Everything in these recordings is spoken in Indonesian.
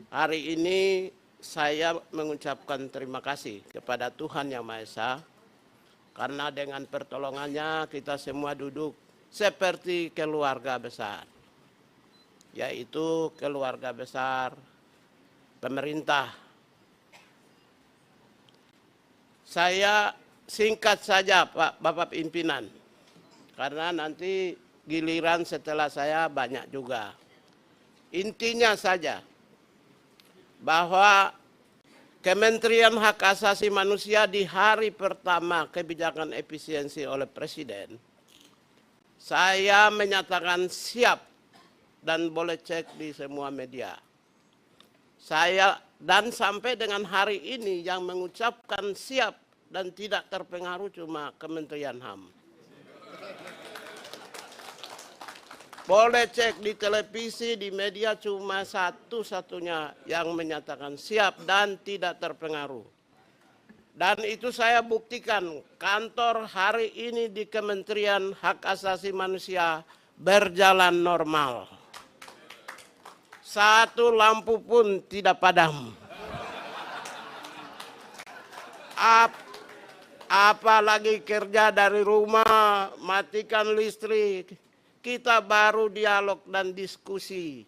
Hari ini saya mengucapkan terima kasih kepada Tuhan Yang Maha Esa, karena dengan pertolongannya kita semua duduk seperti keluarga besar, yaitu keluarga besar pemerintah. Saya singkat saja Pak Bapak Pimpinan, karena nanti giliran setelah saya banyak juga. Intinya saja bahwa Kementerian Hak Asasi Manusia di hari pertama kebijakan efisiensi oleh Presiden, saya menyatakan siap dan boleh cek di semua media. Saya dan sampai dengan hari ini yang mengucapkan siap dan tidak terpengaruh cuma Kementerian HAM. Boleh cek di televisi, di media, cuma satu-satunya yang menyatakan siap dan tidak terpengaruh. Dan itu saya buktikan, kantor hari ini di Kementerian Hak Asasi Manusia berjalan normal. Satu lampu pun tidak padam. Apalagi kerja dari rumah, matikan listrik. Kita baru dialog dan diskusi,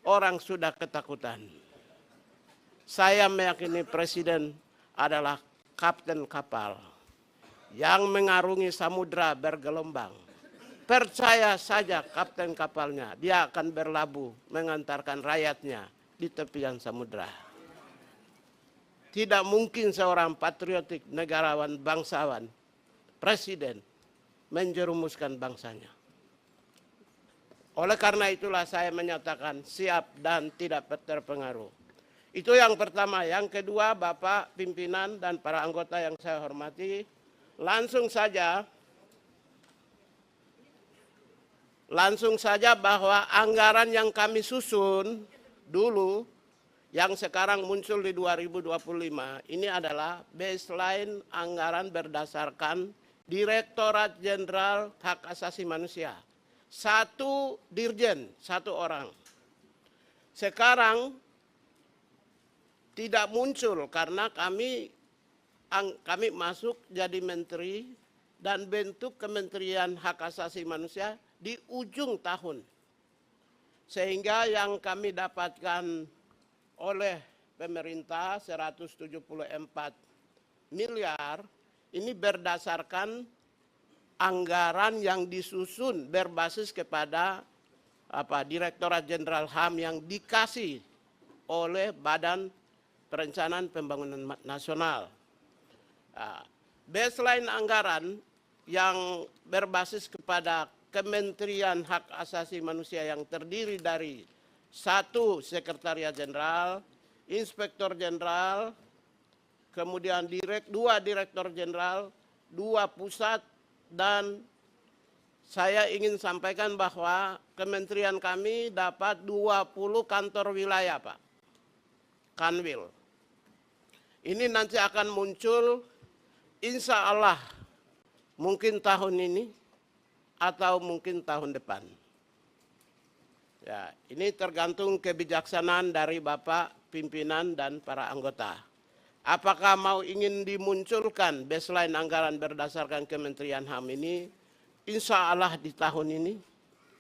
orang sudah ketakutan. Saya meyakini Presiden adalah kapten kapal yang mengarungi samudra bergelombang. Percaya saja kapten kapalnya, dia akan berlabuh mengantarkan rakyatnya di tepian samudra. Tidak mungkin seorang patriotik, negarawan, bangsawan, presiden menjerumuskan bangsanya. Oleh karena itulah saya menyatakan siap dan tidak terpengaruh. Itu yang pertama. Yang kedua, Bapak pimpinan dan para anggota yang saya hormati, langsung saja bahwa anggaran yang kami susun dulu, yang sekarang muncul di 2025, ini adalah baseline anggaran berdasarkan Direktorat Jenderal Hak Asasi Manusia. Satu dirjen, satu orang. Sekarang tidak muncul karena kami masuk jadi menteri dan bentuk Kementerian Hak Asasi Manusia di ujung tahun. Sehingga yang kami dapatkan oleh pemerintah 174 miliar ini berdasarkan anggaran yang disusun berbasis kepada Direktorat Jenderal HAM yang dikasih oleh Badan Perencanaan Pembangunan Nasional. Baseline anggaran yang berbasis kepada Kementerian Hak Asasi Manusia yang terdiri dari 1 Sekretariat Jenderal, Inspektor Jenderal, kemudian 2 Direktur Jenderal, 2 pusat, dan saya ingin sampaikan bahwa kementerian kami dapat 20 kantor wilayah, Pak. Kanwil. Ini nanti akan muncul insya Allah mungkin tahun ini atau mungkin tahun depan. Ya, ini tergantung kebijaksanaan dari Bapak pimpinan dan para anggota. Apakah mau ingin dimunculkan baseline anggaran berdasarkan Kementerian HAM ini, insya Allah di tahun ini,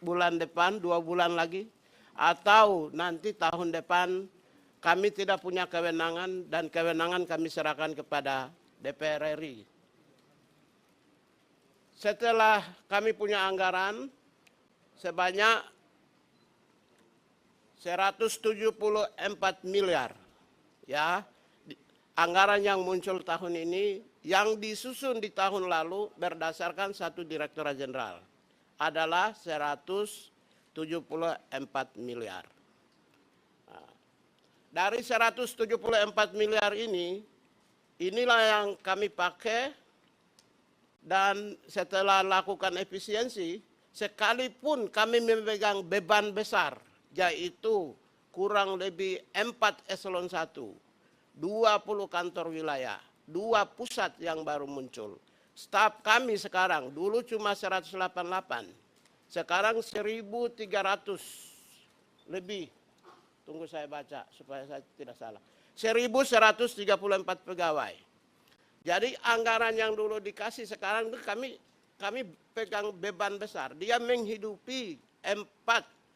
bulan depan, 2 bulan lagi, atau nanti tahun depan kami tidak punya kewenangan dan kewenangan kami serahkan kepada DPR RI. Setelah kami punya anggaran sebanyak 174 miliar, ya. Anggaran yang muncul tahun ini, yang disusun di tahun lalu berdasarkan 1 Direktorat Jenderal adalah 174 miliar. Dari 174 miliar ini, inilah yang kami pakai dan setelah lakukan efisiensi, sekalipun kami memegang beban besar, yaitu kurang lebih 4 eselon 1, 20 kantor wilayah, 2 pusat yang baru muncul. Staf kami sekarang, dulu cuma 188, sekarang 1.300 lebih. Tunggu saya baca supaya saya tidak salah. 1.134 pegawai. Jadi anggaran yang dulu dikasih sekarang itu kami pegang beban besar. Dia menghidupi 4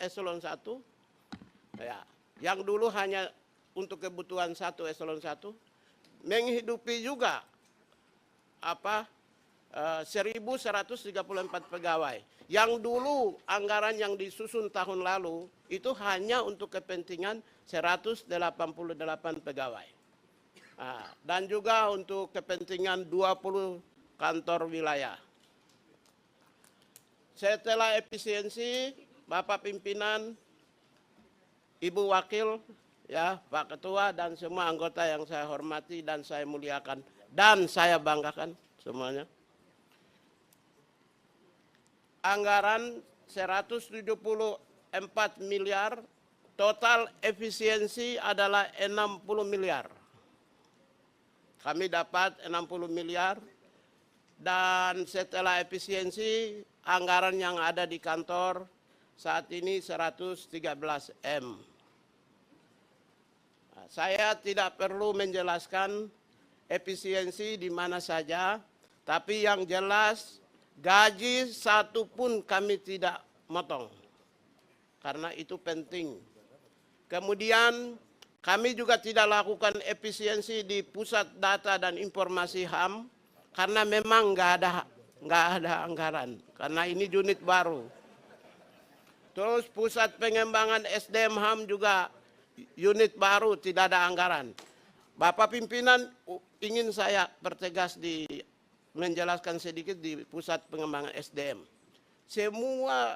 eselon 1. Ya, yang dulu hanya untuk kebutuhan 1 eselon 1. Menghidupi juga 1.134 pegawai. Yang dulu anggaran yang disusun tahun lalu itu hanya untuk kepentingan 188 pegawai. Dan juga untuk kepentingan 20 kantor wilayah. Setelah efisiensi, Bapak Pimpinan, Ibu Wakil, ya, Pak Ketua dan semua anggota yang saya hormati dan saya muliakan dan saya banggakan semuanya. Anggaran 174 miliar, total efisiensi adalah 60 miliar. Kami dapat 60 miliar dan setelah efisiensi anggaran yang ada di kantor saat ini 113 M. Saya tidak perlu menjelaskan efisiensi di mana saja, tapi yang jelas gaji satu pun kami tidak motong, karena itu penting. Kemudian kami juga tidak lakukan efisiensi di pusat data dan informasi HAM, karena memang nggak ada anggaran, karena ini unit baru. Terus pusat pengembangan SDM HAM juga unit baru, tidak ada anggaran. Bapak Pimpinan ingin saya pertegas menjelaskan sedikit di pusat pengembangan SDM. Semua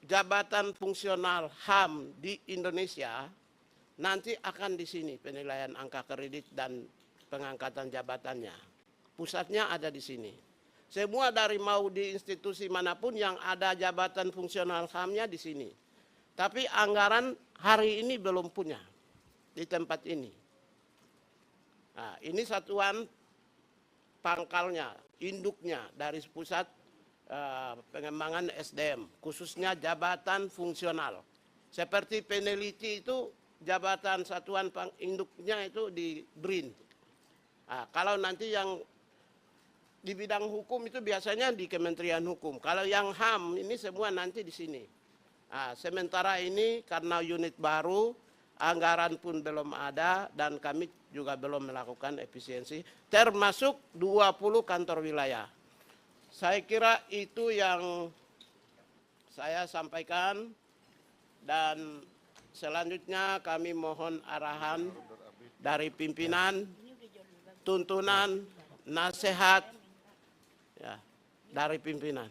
jabatan fungsional HAM di Indonesia nanti akan di sini penilaian angka kredit dan pengangkatan jabatannya. Pusatnya ada di sini. Semua dari mau di institusi manapun yang ada jabatan fungsional HAM-nya di sini. Tapi anggaran hari ini belum punya di tempat ini. Nah, ini satuan pangkalnya, induknya dari pusat pengembangan SDM, khususnya jabatan fungsional. Seperti peneliti itu jabatan satuan induknya itu di BRIN. Nah, kalau nanti yang di bidang hukum itu biasanya di Kementerian Hukum. Kalau yang HAM ini semua nanti di sini. Nah, sementara ini karena unit baru, anggaran pun belum ada dan kami juga belum melakukan efisiensi, termasuk 20 kantor wilayah. Saya kira itu yang saya sampaikan dan selanjutnya kami mohon arahan dari pimpinan, tuntunan, nasihat ya, dari pimpinan.